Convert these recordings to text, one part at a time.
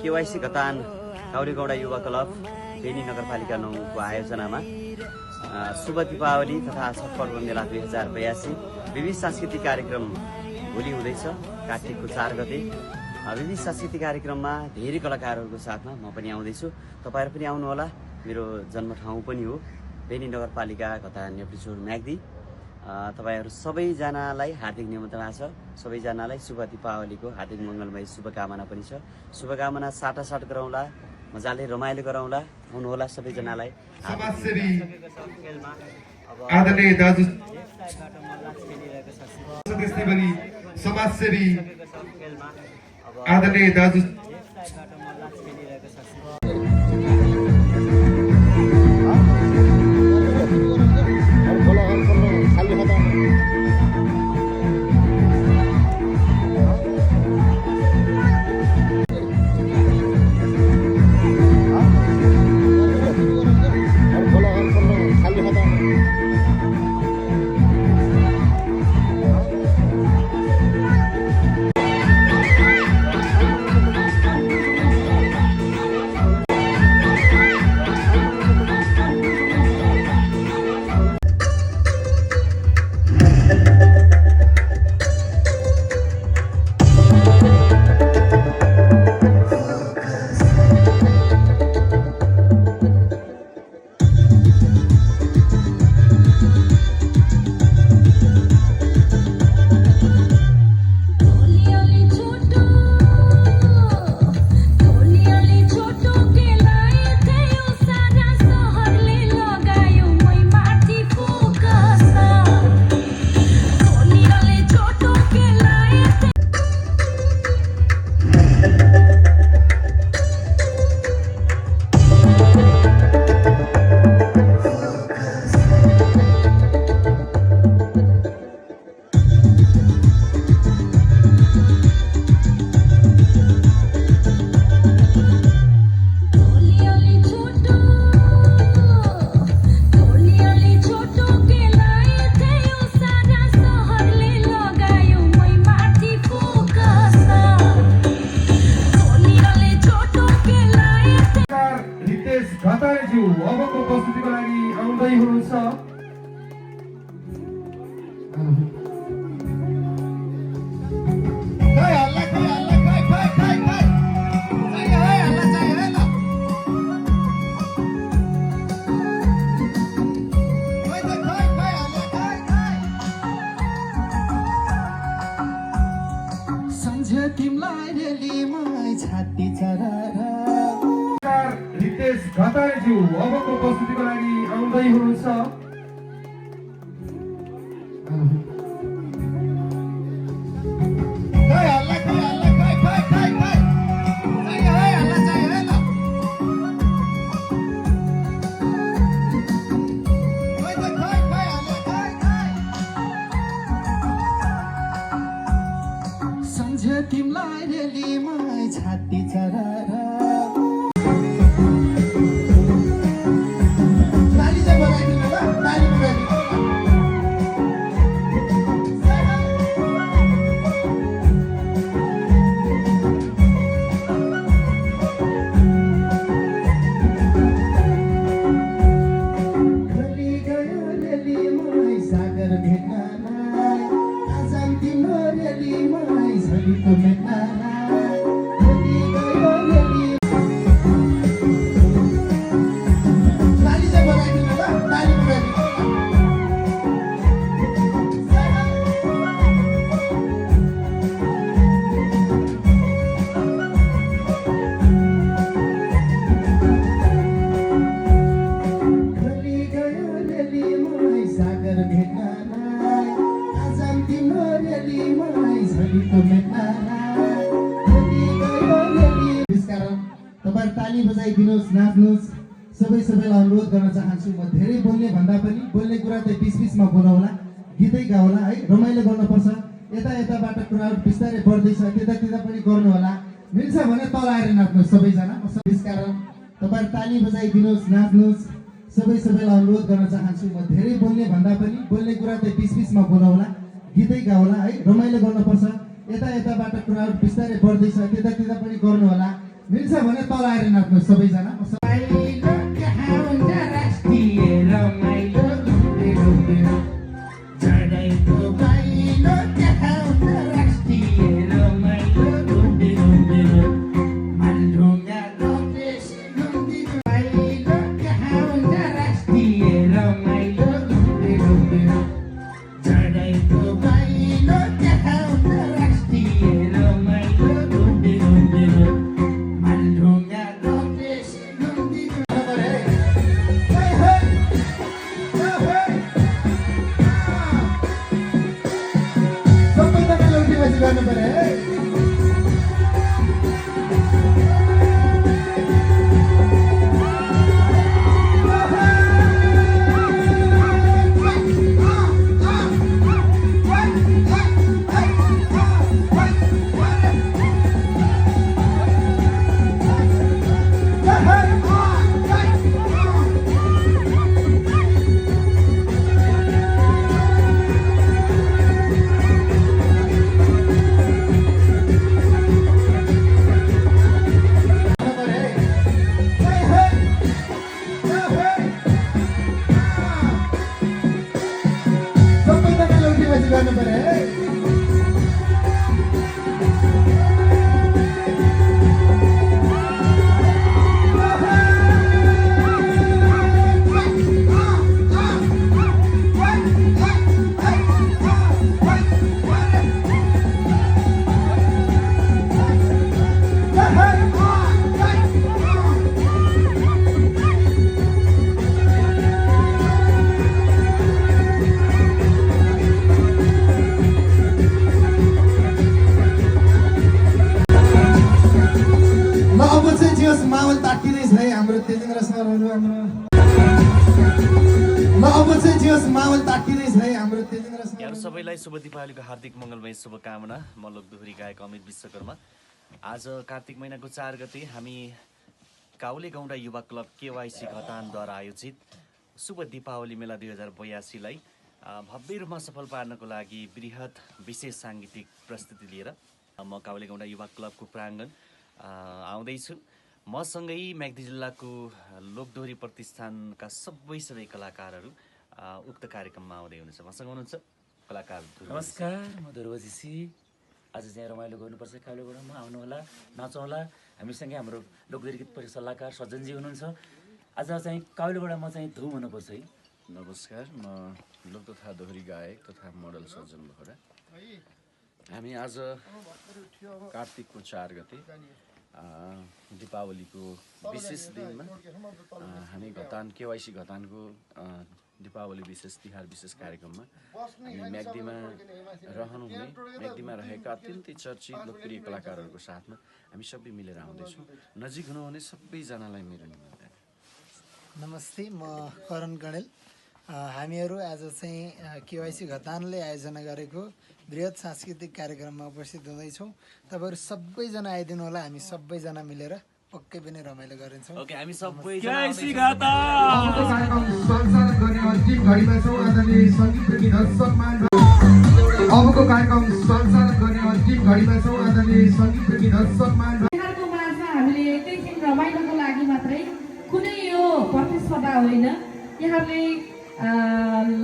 KYC घतान काउरीगौडा युवा club Beni नगरपालिका 9 को आयोजनामा शुभ दीपावली तथा छठ पर्व मेला 2082 विविध सांस्कृतिक कार्यक्रम भोलि हुँदैछ कार्तिकको 4 गते। विविध सांस्कृतिक कार्यक्रममा धेरै कलाकारहरूको साथमा म पनि आउँदैछु। तपाईहरु पनि आउनुहोला। मेरो जन्मठाउँ पनि हो बेनी नगरपालिका घतान नेप्लिचोर म्याग्दी। तपाईहरु सबैजनालाई हार्दिक निमन्त्रणा छ। सबैजनालाई शुभ दीपावलीको हार्दिक मंगलमय शुभकामना पनि छ। शुभकामना साटासाट गरौँला, मजाले रमाइलो गरौँला। आउनुहोला सबैजनालाई। समाजसेवी आदरणीय दाजु सदस्य बनी समाजसेवी आदरणीय दाजु अबको प्रस्तुतिको लागि आउँदै हुनुहुन्छ। सम्झे तिमलाई रेलीमै छाती चरारा रितेश घतारेज्यू अबको प्रस्तुतिको लागि आउँदै हुनुहुन्छ। सम्झे तिमलाई रेलीमै छाती चरारा ताली बजाइदिनुहोस्, नाच्नुहोस्। सबैलाई अनुरोध गर्न चाहन्छु। म धेरै बोल्ने भन्दा पनि बोल्ने कुरा त बीच-बीचमा बोलाउला, गीतै गाउला है, रमाइलो गर्नुपर्छ। यताबाट क्राउड बिस्तारै बढ्दैछ, त्यता पनि गर्नु होला। मिल्छ भने तल आएर नाच्नुहोस् सबैजना। त्यसकारण तपाईहरु ताली बजाइदिनुहोस्, नाच्नुहोस्। सबैलाई अनुरोध गर्न चाहन्छु। म धेरै बोल्ने भन्दा पनि बोल्ने कुरा त बीच-बीचमा बोलाउला, गीतै गाउला है, रमाइलो गर्नुपर्छ। यताबाट क्राउड बिस्तारै बढ्दैछ, त्यता पनि गर्नु होला। मिल्छ भने तल आएर नाच्नु सबैजना गर्नु पर्यो है गर्नु पर्यो है माहौल ताकिँदैछ है हाम्रो तेजेन्द्र सरहरू अब चाहिँ जे होस् माहौल ताकिँदैछ है हाम्रो तेजेन्द्र सर। यहाँहरू सबैलाई शुभ दीपावलीको हार्दिक मङ्गलमय शुभकामना। म लोकदोहोरी गायक अमित विश्वकर्मा। आज कार्तिक महिनाको 4 गते हामी काउले गौडा युवा क्लब केवाइसी घतानद्वारा आयोजित शुभ दीपावली मेला 2082लाई भव्य रूपमा सफल पार्नको लागि बृहत विशेष साङ्गीतिक प्रस्तुति लिएर म काउले गौडा युवा क्लबको प्राङ्गण आउँदैछु। मसँगै म्याग्दी जिल्लाको लोकदोहोरी प्रतिष्ठानका सबै कलाकारहरू उक्त कार्यक्रममा आउँदै हुनुहुन्छ। मसँग हुनुहुन्छ कलाकार नमस्कार, म ध्रुवजीसी। आज चाहिँ रमाइलो गर्नुपर्छ, काउले गौडामा आउनुहोला, नाचौँला। हामीसँगै हाम्रो लोकदोहोरी गीत सल्लाहकार सज्जनजी हुनुहुन्छ। आज चाहिँ काउले गौडामा चाहिँ धुम हुनुपर्छ है। नमस्कार, म लोक तथा दोहोरी गायक तथा मोडल सज्जन लोहरा। हामी आज कार्तिकको 4 गते दीपावलीको विशेष दिनमा हामी घतान केवाइसी घतानको दीपावली विशेष तिहार विशेष कार्यक्रममा हामी म्याग्दीमा रहनुहुने म्याग्दीमा रहेका अत्यन्तै चर्चित लोकप्रिय कलाकारहरूको साथमा हामी सबै मिलेर आउँदैछौँ। नजिक हुनुहुने सबैजनालाई मेरो निमन्त्रणा। नमस्ते, म करण गणेल। हामीहरू आज चाहिँ केवाइसी घतानले आयोजना गरेको बृहत सांस्कृतिक कार्यक्रममा उपस्थित हुँदैछौँ। तपाईँहरू सबैजना आइदिनु होला, हामी सबैजना मिलेर पक्कै पनि रमाइलो गरिन्छौँ। ओके, हामी सबै अबको कार्यक्रम सञ्चालन गर्ने अन्तिम घडीमा छौँ। आदरणीय सङ्गीत प्रेमी दर्शकमान बिहारको माझमा हामीले एकैछिन रमाइलोको लागि मात्रै कुनै यो प्रतिस्पर्धा होइन। यहाँहरूले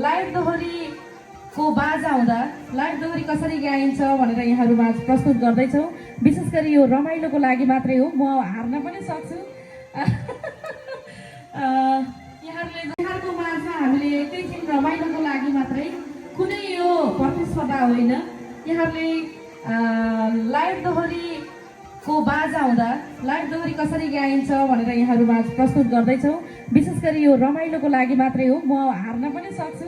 लाइभ दोहोरीको बाजा हुँदा लाइभ दोहोरी कसरी गाइन्छ भनेर यहाँहरू माझ प्रस्तुत गर्दैछौँ। विशेष गरी यो रमाइलोको लागि मात्रै हो, म हार्न पनि सक्छु। यहाँहरूले बिहारको माझमा हामीले एकैछिन रमाइलोको लागि मात्रै कुनै यो प्रतिस्पर्धा होइन। यहाँहरूले लाइभ दोहोरीको बाजा हुँदा लाइभ दोहोरी कसरी गाइन्छ भनेर यहाँहरू माझ प्रस्तुत गर्दैछौँ। विशेष गरी यो रमाइलोको लागि मात्रै हो, म हार्न पनि सक्छु।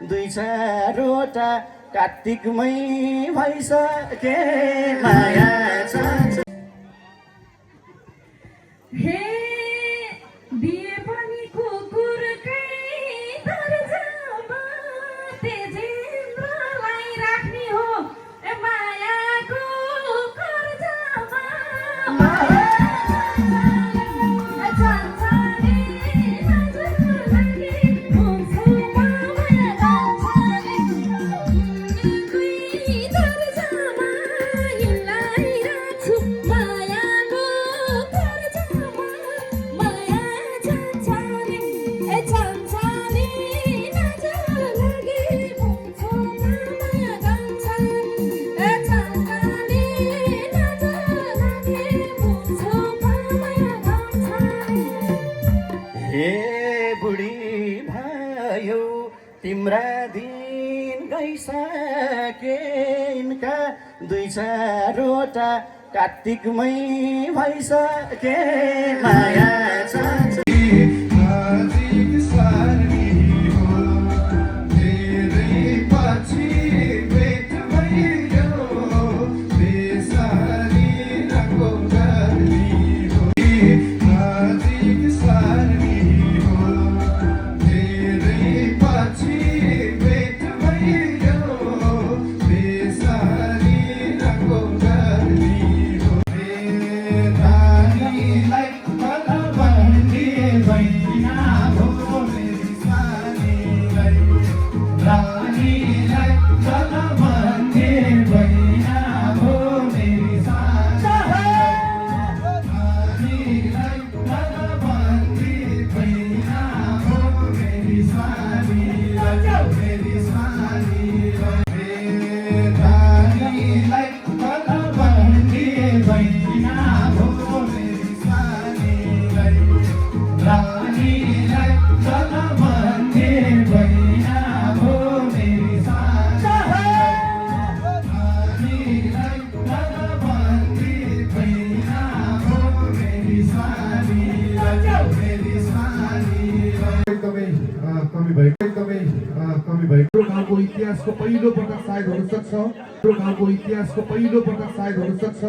दुई चारवटा कार्तिकमै भइसके माया छ हे दिए पनि कुकुरकै दर्जामा तेजेन्द्रलाई राख्ने हो ए मायाको कर्जामा तिम्रा दिन गइसके यिनका दुई चारवटा कार्तिकमै भइसके माया छ गाउँको इतिहासको पहिलो पटक सायद हुन सक्छ गाउँको इतिहासको पहिलो पटक सायद हुन सक्छ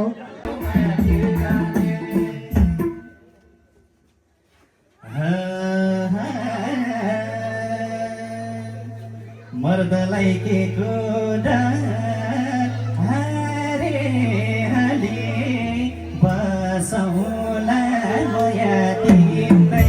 मर्दलाई के कुरा हारे हाली बसौला नयाँ तिम्रै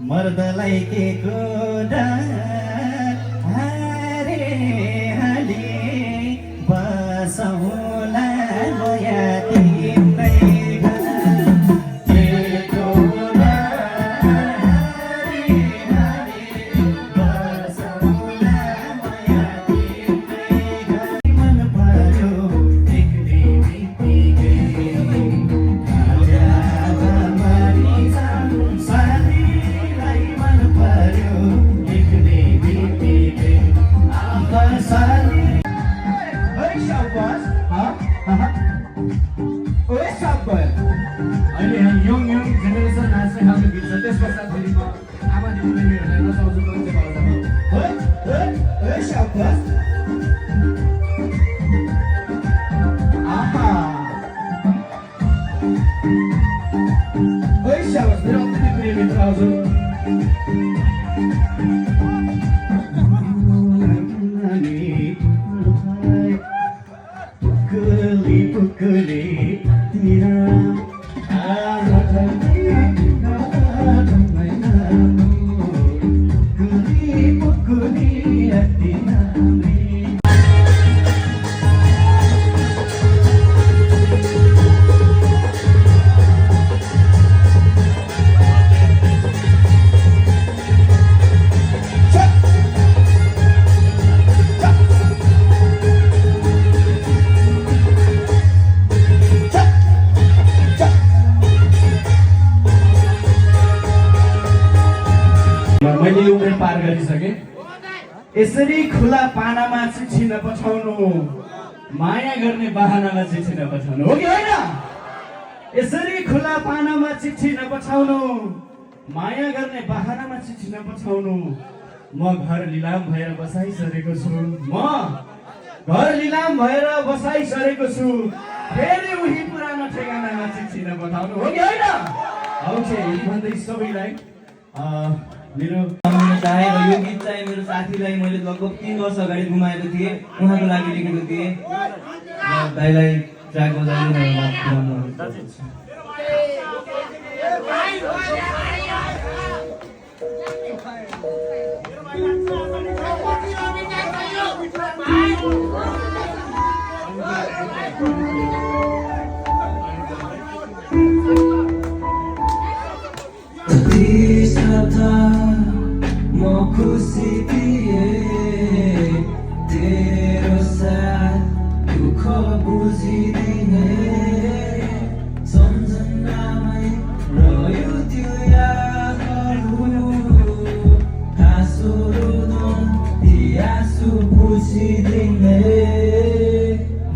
मर्दलाई के कुरा हारे हाली बसौला नयाँ तिम्रै केही उमेर पार गरिसके। यसरी खुला पानामा चिठी नपठाउनु, माया गर्ने बहानामा चिठी नपठाउनु, हो कि होइन? यसरी खुला पानामा चिठी नपठाउनु, माया गर्ने बहानामा चिठी नपठाउनु। म घर लिलाम भएर बसाइसकेको छु, म घर लिलाम भएर बसाइसकेको छु। फेरि उही पुरानो ठेगानामा चिठी नपठाउनु, हो कि होइन? आउँछ यही भन्दै सबैलाई मेरो चाहे र यो गीत चाहिँ मेरो साथीलाई मैले लगभग 3 वर्ष अगाडि गुमाएको थिएँ, उहाँको लागि लेखेको थिएँ। दाइलाई ट्र्याक बजाउनु म खुसी थिएँ तेरो साथ दुःख बुझिदिने सम्झनामै रह्यो त्यो यादहरू हाँसो रुनु ती आँसु बुझिदिने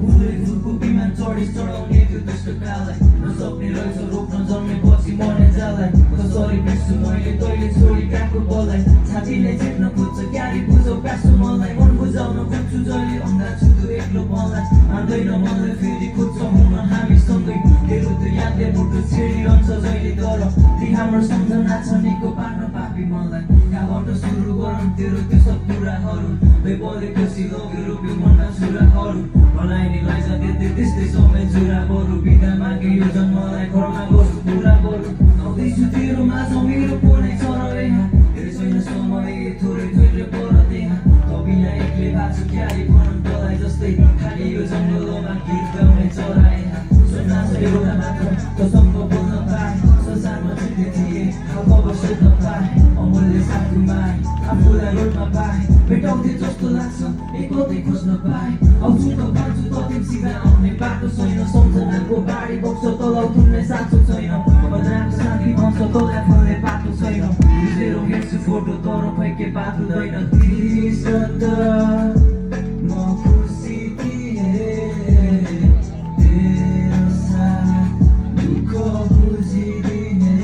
फुलेको बिमान चढाउने त्यो दुष्ट काललाई नसक्ने रहेछ रोक्न जन्मेपछि मर्ने जाललाई कसरी बिर्छु मैले तैँले छोडी काको बललाई छातीले चेप्न खोज्छ क्यारी बुझौ कासो मलाई मन बुझाउन खोज्छु जहिले अन्धा छु त्यो एक्लो पललाई आउँदैन मलाई फेरि खोज्छ हुन हामी सँगै तेरो त्यो यादले मुटु छेडिरहन्छ जहिले तर ती हाम्रो सम्झना छ निको पार्न पापी मलाई कहाँबाट सुरु गरौँ तेरो त्यो सब कुराहरू बलेपछि लग्यो रोप्यो मनमा छुराहरू बनाइने लैजा त्यस्तै समय जुरा बरु बिदा मागे यो जन्मलाई घरमा गर्छु पुरा बरु आउँदैछु तेरो माझ मेरो पोनै छ र यहाँ धेरै छैन समय थोरै थोरै पर त्यहाँ कविना एक्लै बाँच्छु क्यारी फनन्तलाई जस्तै खाली यो जङ्गलमा गीत गाउने चरा यहाँ सुन्ना छ एउटा मात्र तसँग बोल्न पाएँ संसारमा जित्दै थिएँ खबर सोध्न पाएँ अमूल्य साथीमाई आफूलाई रोडमा पाएँ भेटाउँथे जस्तो लाग्छ एकलै खोज्न पाएँ आउँछु त भन्छु त तिमीसित आउने बाटो छैन सम्झनाको बाढी बग्छ तलाउ थुन्ने साँचो छैन बजाएको साथी भन्छ तँलाई फल्ने बाटो छैन तेरो हेर्छु फोटो तर खै के पाउँदैन म खुसी थिएँ तेरो साथ दुःख बुझिदिने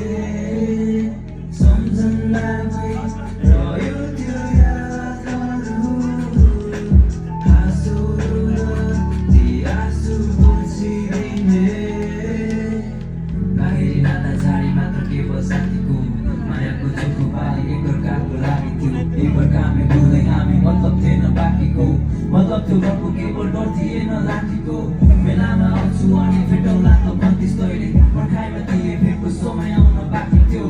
सम्झनामै रह्यो त्यो यादहरू हाँसो ती आँसु बुझिदिने बाहिरी नाता झाडी मात्र केवल साथीको मायाको चोखो पाली एकअर्काको लागि थियो एकअर्कामै बोल्दै हामी मतलब थिएन बाँकीको मतलब थियो घरको केवल डर थिएन लाठीको मेलामा आउँछु अनि भेटौँला त भन्थिस् तैँले पर्खाइमा थिए भेटको समय आउन बाँकी थियो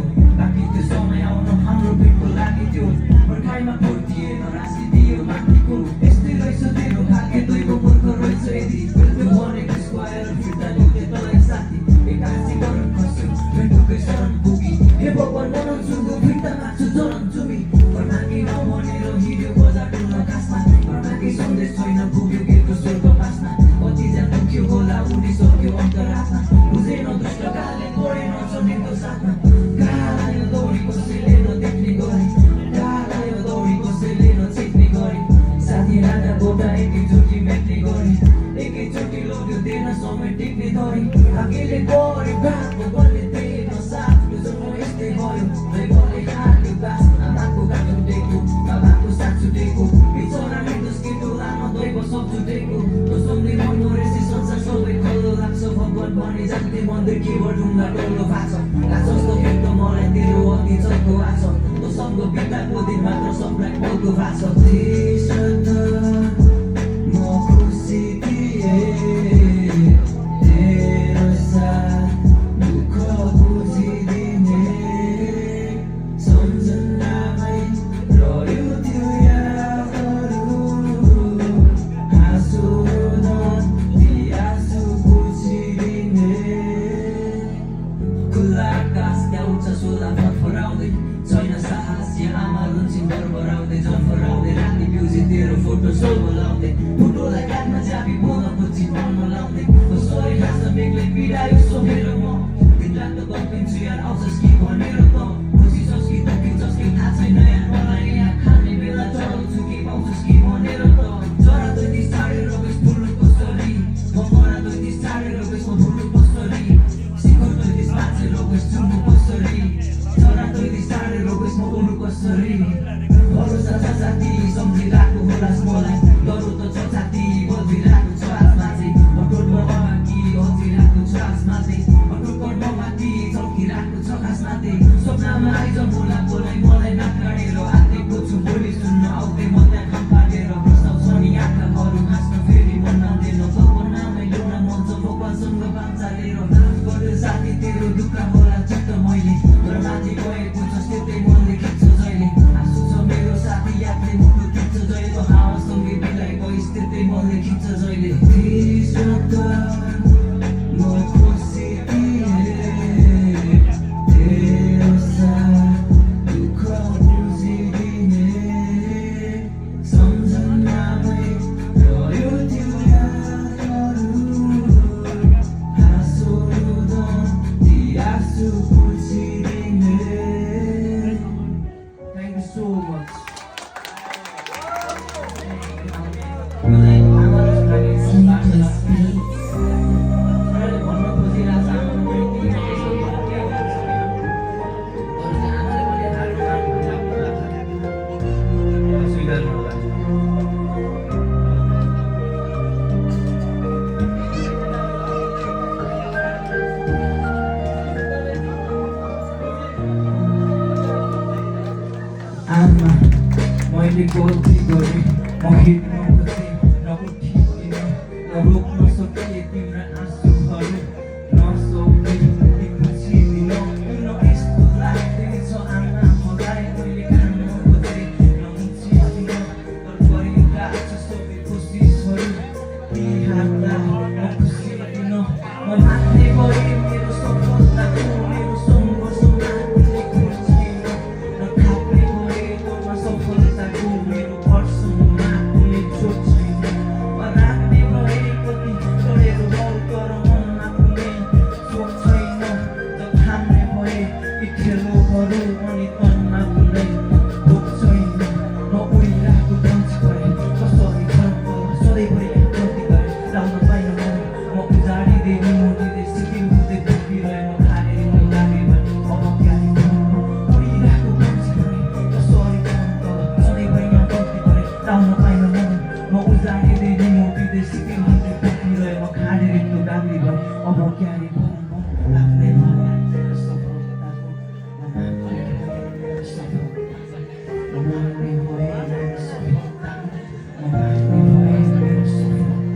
समय आउन हाम्रो भेटको लागि थियो पर्खाइमा खोर थिएन राशि दियो माथिको यस्तै रहेछ तेरो भाग्य तैँको मूर्ख रहेछ यदि त्यो भनेको स्क्वायर फिर्ता ल्याउँथे तँलाई साथी एकासी गर्न खोज्छु भेटोकै शरण पुगी हे भगवान मनन सुगो फिर्ता माग्छु जलन चुमी कर्णाकी नभनेर हिँड्यो बजार टुल्न घाँसमा कर्णाकी सन्देश छैन पुग्यो गेटको स्वर्ग बाँच्न कति ज्यान दुख्यो होला उडिसक्यो अन्तरात्मा बुझेन दुष्ट कालले पढेन चढेको साथमा गालायो दौडी कसैले नदेख्ने गरी गालायो दौडी कसैले नचेक्ने गरी साथी राजा गोटा एकैचोटि मेट्ने गरी एकैचोटि लग्यो दिन समय टेक्ने धरी आगेले गऱ्यो बाटो बलले दिएन साथ यो जन्म यस्तै भयो दैवले हाल्यो बास आमाको गाठ छुटेको बाबाको साथ छुटेको बिचरा निर्दोष केटो लामो दैव सब छुटेको नसम्झे मन रहेछ संसार सबै खल्लो लाग्छ भगवान भने जान्थे मन्दिर केवल ढुङ्गा डल्लो भएको छ जस्तो भेट्दो मलाई तेरो अति चर्को आछ तँसँग बिताको दिन मात्र सबलाई बोल्को भएको छ म खुसी थिएँ तेरो साथ दुःख बुझिदिने सम्झनामै रह्यो त्यो यादहरू हाँसो ती आँसु बुझिदिने खुल्ला आकाश त्यहाँ उच्च सोला फरफराउँदै छैन साहस यहाँ आमा रुन्सिन बरबराउँदै जन्फराउँदै रानी बिउजी तेरो फोटो सोल बोलाउँदै फोटोलाई काटमा चाबी बोल्न खोजी मनमा लाउँदै कसरी हाँस्न बेग्लै पिडायो सोधेर म दिन रात गल्पिन्छु यार आउँछस् कि भनेर त खुसी छस् कि दुःखी छस् कि थाहा छैन यार आकाशमाथि स्वप्नमा आइज बोला बोलाइ मलाई नाक गाडेर आँटेको छु बोली सुन्न आउँदै म त्यहाँ खम्पालेर बसाउँछ नि आँखाहरू हाँस्न फेरि मन नदेन कल्पनामै ल्याउन मन छ भगवानसँग बाँचालेर गर्यो साथी तेरो दुःख होला चित्त मैले तर माथि गएको छ त्यतै मनले खिच्छ जहिले आँसु छ मेरो साथी यादले मुटु खिच्छ जहिले हावासँगै बिलाइ गइस त्यतै मनले खिच्छ जहिले मैले गल्ती गरेँ म हिँड्न खोजेँ नउठिकिन नरोक्न सकिए तिम्रा आँसुहरू नसौके बुझिदिन किन यस्तो लाग्दैछ आमा मलाई मैले खान खोजेँ नमुचिदिन तर गरिरहेको छ सबै कोसिसहरू तिहार्दा म खुसिदिन म मान्ने गरेँ मेरो सफलताको मेरो सङ्घर्षमा तिमीले खोजिन नखाप्ने गरेँ तँमा सफलताको मेरो पर्सनमा कुनै चोट छैन म राख्ने भए कति चढेर बल तर मनमा कुनै चोट छैन त थाम्ने भए यी खेलोहरू अनि तनमा कुनै भोक छैन म उहिलाको डन्स गरेँ कसरी फर्क सधैँभरि गल्ती गरेँ लाउन पाइन म उजाडिँदै निमोडिँदै सिक्किम हुँदै डुबिरहे म खाने म लागे भने अब क्यारे उहिलाको डन्स गरेँ कसरी फर्क सधैँभरि गल्ती गरेँ लाउन पाइन म उजाडिँदै निमोडिँदै सिक्किम हुँदै डुबिरहे म खाने रित्तो गाली भए अब क्यारे लाग्ने भए मेरो सफलताको मान्ने भए मेरो सफलताको मान्ने भए मेरो सफलताको मान्ने भए मेरो सफलताको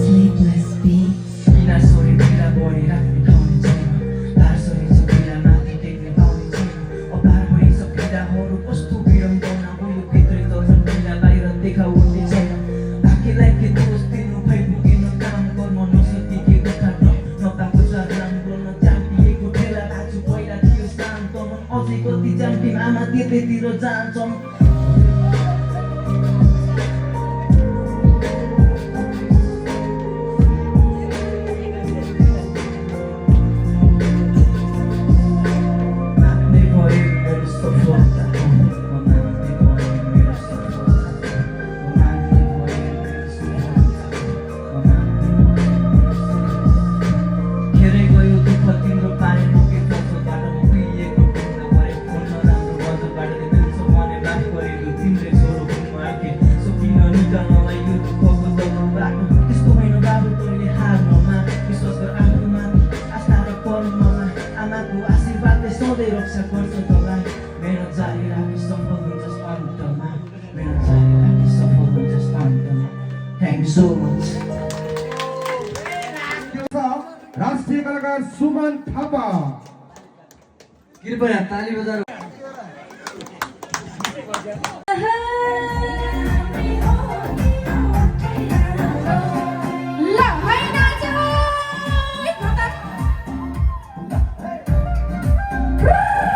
Sleepless beats. बिना सोरे बिना बढी राख्ने खाउने छैन तार सरिन्छ बिना माथि टेक्ने पाउने छैन अपार भइन्छ पीडाहरू कस्तो विडम्बना बोल्यो भित्रै दर्जन बिना बाहिर देखाउने छैन बाँकीलाई के दोष दिनु खै पुगेन काम गर्न नसकिएको खान नपाएको छ राम गर्न चाम्पिएको ठेला आज पहिला थियो शान्त मन अझै कति चाम्पी आमा त्यतैतिर जान्छन् मान्ने भए मेरो सफलताको मान्ने भए मेरो सफलताको मान्ने भए मेरो सफलताको मान्ने भए मेरो सफलताको घेरै गयो दुःख तिम्रो पाए मुके फसलबाट म पिएको पुग्न परे फोन नराम्रो बजबाट दिन्छ भने माफ गरेको तिमीले छोरो हुनु आके सकिन निकाल्नलाई यो दुःखको दबाउबाट त्यस्तो होइन बाबु तैँले हार नमान विश्वास गर आफूमा आस्था र कर्ममा आमाको आशीर्वादले सधैँ रक्षा गर्छ तँलाई मेरो जारी राखी सफल हुन्छ अन्तमा मेरो जारी राखी सफल हुन्छ अन्तमा थ्याङ्क यू सो मच राष्ट्रिय कलाकार सुमन थापा कृपया ताली बजाऊ ल है नाचो ल है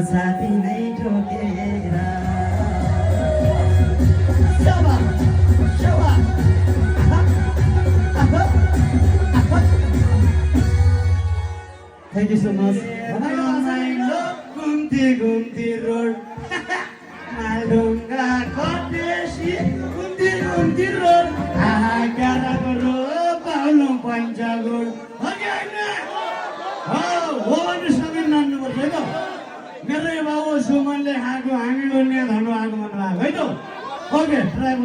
साथी नै ठोकेर Thank you so much. Gunti road. Malunga koteshi gunti road. Kara karo paulo panjagod. Hagana. हो भने सबै मान्नु पर्छ है त मेरो बाबु सुमनले खाएको हामी गर्ने धनु आएको मन लाग्यो है त ओके ट्राई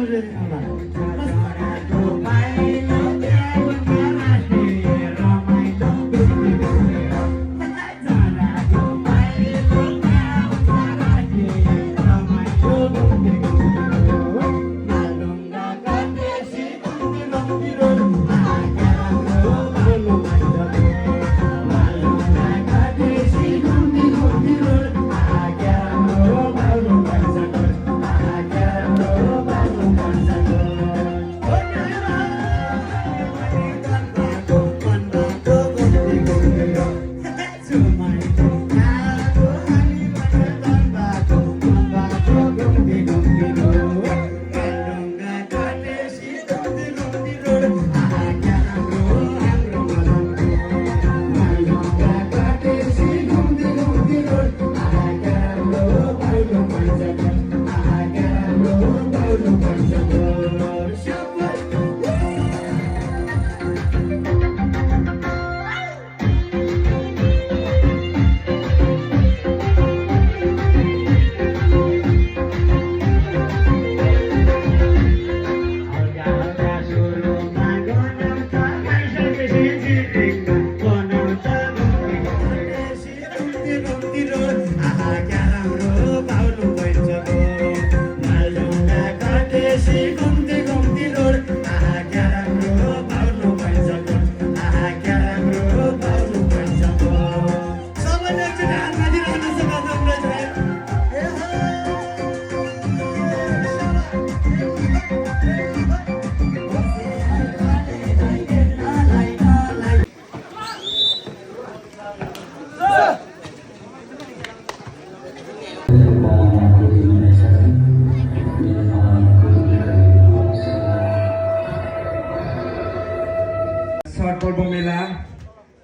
मेला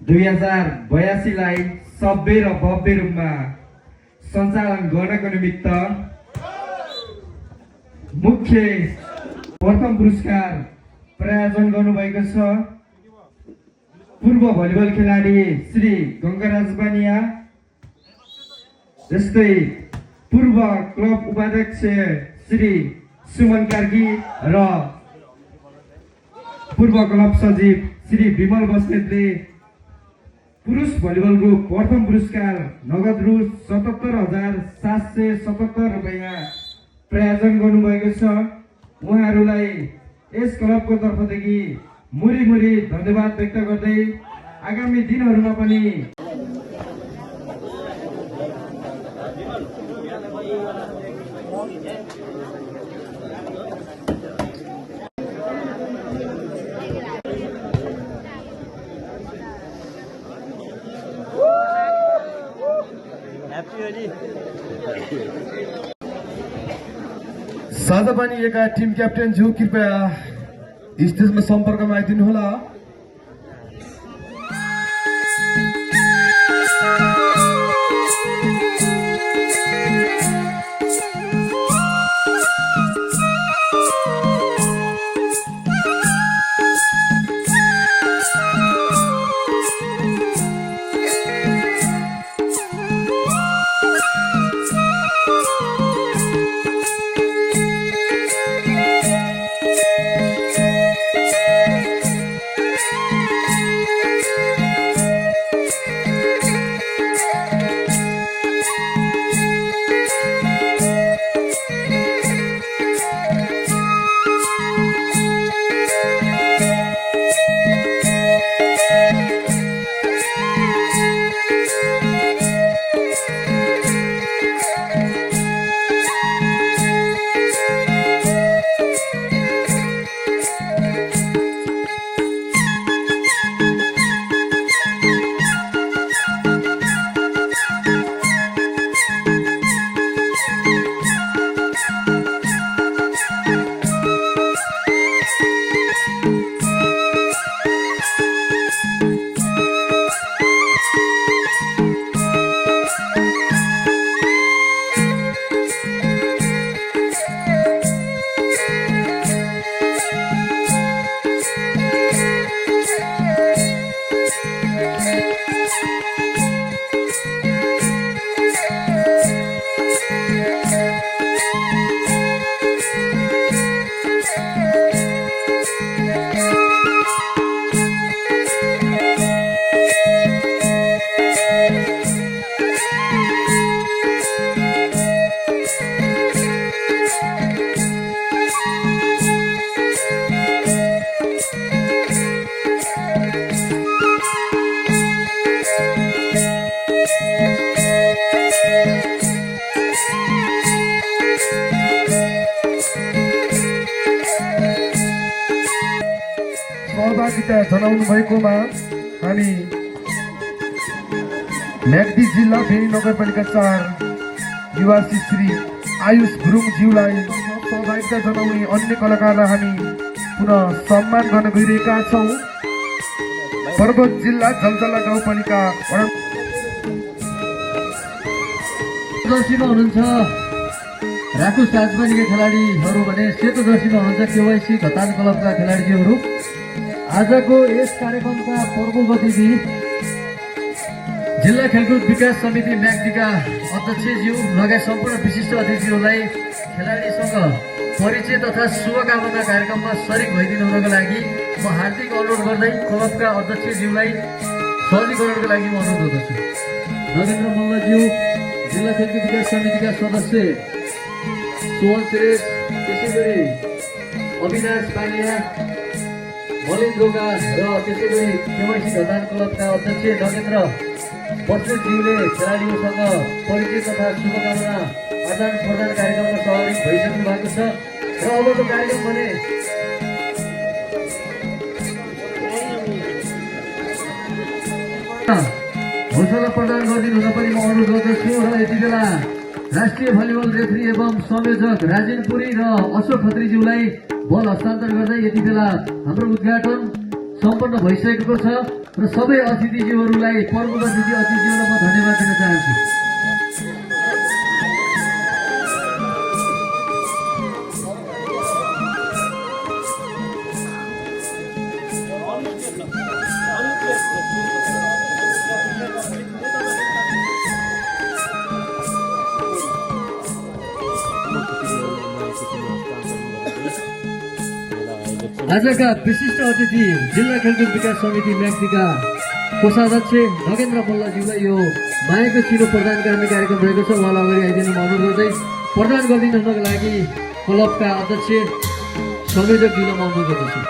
2082लाई सभ्य र भव्य रूपमा सञ्चालन गर्नको निमित्त मुख्य प्रथम पुरस्कार प्रायोजन गर्नुभएको छ पूर्व भलिबल खेलाडी श्री गङ्गाराज बानिया, जस्तै पूर्व क्लब उपाध्यक्ष श्री सुमन कार्की र पूर्व क्लब सचिव श्री विमल बस्नेतले पुरुष भलिबलको प्रथम पुरस्कार नगद रु 77,777 रुपैयाँ प्रायोजन गर्नुभएको छ। उहाँहरूलाई यस क्लबको तर्फदेखि मुरी धन्यवाद व्यक्त गर्दै आगामी दिनहरूमा पनि साझा बनिएका टिम क्याप्टेन ज्यू कृपया स्टेजमा सम्पर्कमा आइदिनु होला। सहभागिता जनाउनु भएकोमा हामी म्याग्दी जिल्ला फेरि नगरपालिका 4 निवासी श्री आयुष गुरुङज्यूलाई सहभागिता जनाउने अन्य कलाकारलाई हामी पुनः सम्मान गर्न गइरहेका छौँ। पर्वत जिल्ला जलजला गाउँपालिका जर्सीमा हुनुहुन्छ राकुस राजबानीका खेलाडीहरू भने सेतो जर्सीमा हुनुहुन्छ केवाइसी घतान क्लबका खेलाडीहरू। आजको यस कार्यक्रमका प्रमुख अतिथि जिल्ला खेलकुद विकास समिति म्याग्दीका अध्यक्षज्यू लगायत सम्पूर्ण विशिष्ट अतिथिहरूलाई खेलाडीसँग परिचय तथा शुभकामना कार्यक्रममा सरिक भइदिनु हुनको लागि म हार्दिक अनुरोध गर्दै क्लबका अध्यक्षज्यूलाई सहजीकरणको लागि म अनुरोध गर्दछु। नरेन्द्र मल्लज्यू, जिल्ला खेलकुद विकास समितिका सदस्य सोहन श्रेष्ठ, त्यसै गरी अविनाश पानिया, मलेन्द्रोका र त्यसै गरी केवाइसी घतान क्लबका अध्यक्ष नरेन्द्र बस्नेतज्यूले खेलाडीहरूसँग परिचय तथा शुभकामना आदान प्रदान कार्यक्रममा सहभागी भइसक्नु भएको छ र अबको कार्यक्रम भने हौसला प्रदान गरिदिनु हुन पनि म अनुरोध गर्दछु र यति बेला राष्ट्रिय भलिबल रेफ्री एवं संयोजक राजेन पुरी र अशोक खत्रीज्यूलाई बल हस्तान्तरण गर्दै यति बेला हाम्रो उद्घाटन सम्पन्न भइसकेको छ र सबै अतिथिज्यूहरूलाई प्रमुख अतिथिज्यूलाई म धन्यवाद दिन चाहन्छु। आजका विशिष्ट अतिथि जिल्ला खेलकुद विकास समिति म्याग्दीका कोषाध्यक्ष नगेन्द्र मल्लज्यूलाई यो मायाको चिनो प्रदान गर्ने कार्यक्रम रहेको छ। उहाँलाई अगाडि आइदिनु अनुरोध गर्दै प्रदान गरिदिनु हुनको लागि क्लबका अध्यक्ष संयोजकज्यूलाई म अनुरोध गर्दछु।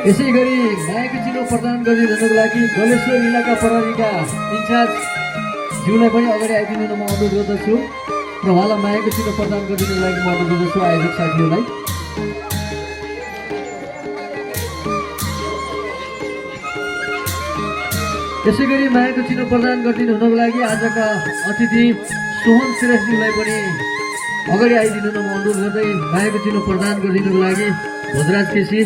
यसै गरी मायाको चिनो प्रदान गरिदिनुको लागि गलेश्वर इलाका प्रहरीका इन्चार्ज ज्यूलाई पनि अगाडि आइदिनु म अनुरोध गर्दछु र उहाँलाई मायाको चिनो प्रदान गरिदिनुको लागि म अनुरोध गर्दछु आयोजक साथीहरूलाई। यसै गरी मायाको चिनो प्रदान गरिदिनु हुनको लागि आजका अतिथि सोहन श्रेष्ठज्यूलाई पनि अगाडि आइदिनु म अनुरोध गर्दै मायाको चिनो प्रदान गरिदिनुको लागि भोजराज केसी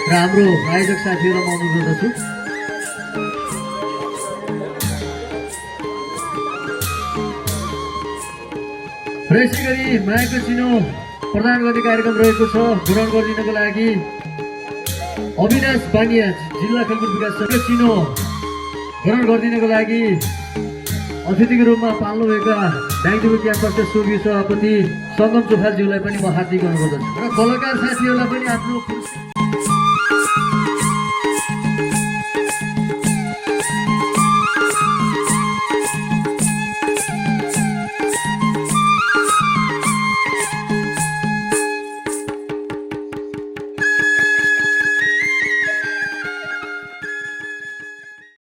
र हाम्रो आयोजक साथीहरूलाई म अनुरोध गर्दछु। र यसै गरी मायाको चिनो प्रदान गर्ने कार्यक्रम रहेको छ। ग्रहण गरिदिनको लागि अविनाश बानिया जिल्ला खेलकुद विकास समिति चिनो ग्रहण गरिदिनको लागि अतिथिको रूपमा पाल्नुभएका डाङडुबी क्याम्पसका स्वर्गीय सभापति सङ्गम चोखालज्यूलाई पनि म हार्दिक अनुरोध गर्दछु र कलाकार साथीहरूलाई पनि आफ्नो